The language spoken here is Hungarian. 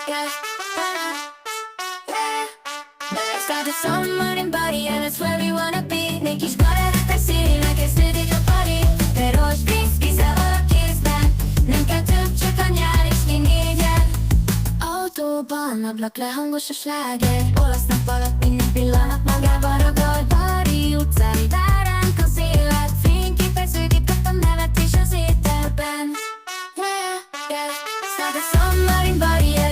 yeah, yeah. Start the summer in body and that's where we wanna be. Egy kis karának színének kezdődik a party. Piros piszkizel a kézben, nem kell több, csak a nyár és mi négyen. Autóban ablak lehangos a sláger, olasz nap alatt minden pillanat magában ragad. Bari utcán vár ránk az élet, fényképeződik a nevetés az ételben. Yeah, yeah. Start the summer in body.